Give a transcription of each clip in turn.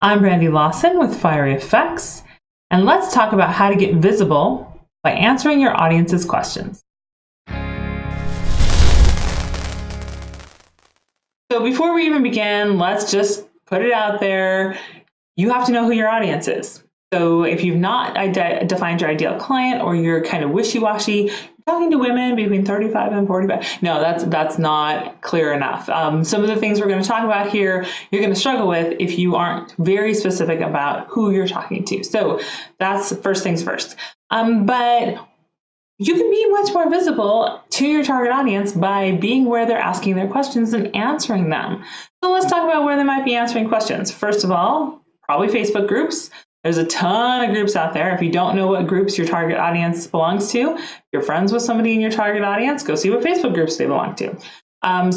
I'm Brandy Lawson with FieryFX, and let's talk about how to get visible by answering your audience's questions. So before we even begin, let's just put it out there. You have to know who your audience is. So if you've not defined your ideal client, or you're kind of wishy-washy, talking to women between 35 and 45. No, that's not clear enough. Some of the things we're going to talk about here, you're going to struggle with if you aren't very specific about who you're talking to. So that's first things first. But you can be much more visible to your target audience by being where they're asking their questions and answering them. So let's talk about where they might be answering questions. First of all, probably Facebook groups. There's a ton of groups out there. If you don't know what groups your target audience belongs to, if you're friends with somebody in your target audience, go see what Facebook groups they belong to. And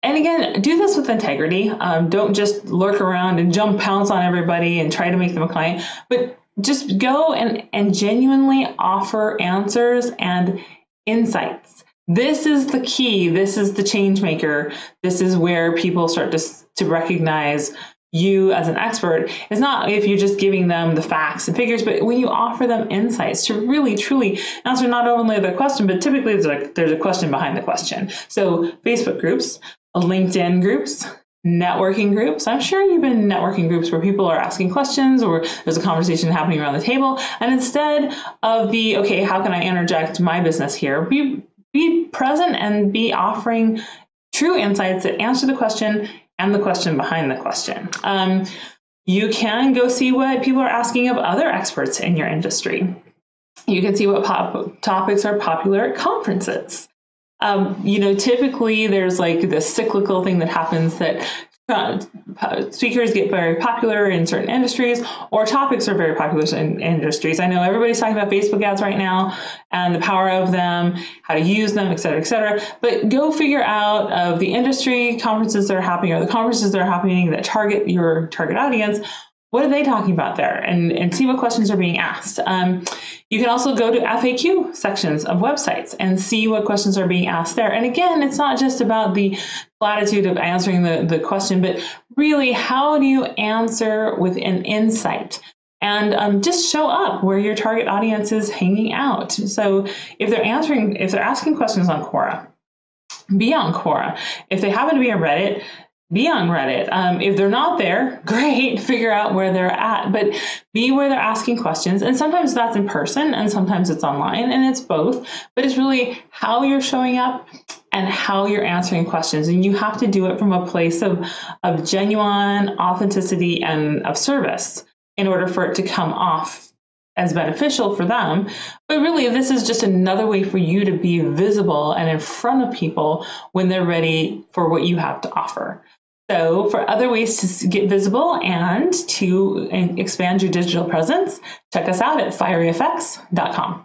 again, do this with integrity. Don't just lurk around and pounce on everybody and try to make them a client, but just go and genuinely offer answers and insights. This is the key. This is the change maker. This is where people start to recognize you as an expert. Is not if you're just giving them the facts and figures, but when you offer them insights to really truly answer not only the question, but typically there's a question behind the question. So Facebook groups, LinkedIn groups, networking groups. I'm sure you've been in networking groups where people are asking questions or there's a conversation happening around the table. And instead of okay, how can I interject my business here? Be present and be offering true insights that answer the question and the question behind the question. You can go see what people are asking of other experts in your industry. You can see what topics are popular at conferences. Typically there's like this cyclical thing that happens that speakers get very popular in certain industries, or topics are very popular in industries. I know everybody's talking about Facebook ads right now and the power of them, how to use them, et cetera, but go figure out of the industry conferences that are happening, or the conferences that are happening that target your target audience. What are they talking about there? And see what questions are being asked. You can also go to FAQ sections of websites and see what questions are being asked there. And again, it's not just about the platitude of answering the question, but really, how do you answer with an insight? And just show up where your target audience is hanging out. So if they're asking questions on Quora, be on Quora. If they happen to be on Reddit, be on Reddit. If they're not there, great, figure out where they're at, but be where they're asking questions. And sometimes that's in person and sometimes it's online, and it's both, but it's really how you're showing up and how you're answering questions. And you have to do it from a place of genuine authenticity and of service in order for it to come off as beneficial for them. But really, this is just another way for you to be visible and in front of people when they're ready for what you have to offer. So for other ways to get visible and to expand your digital presence, check us out at FieryFX.com.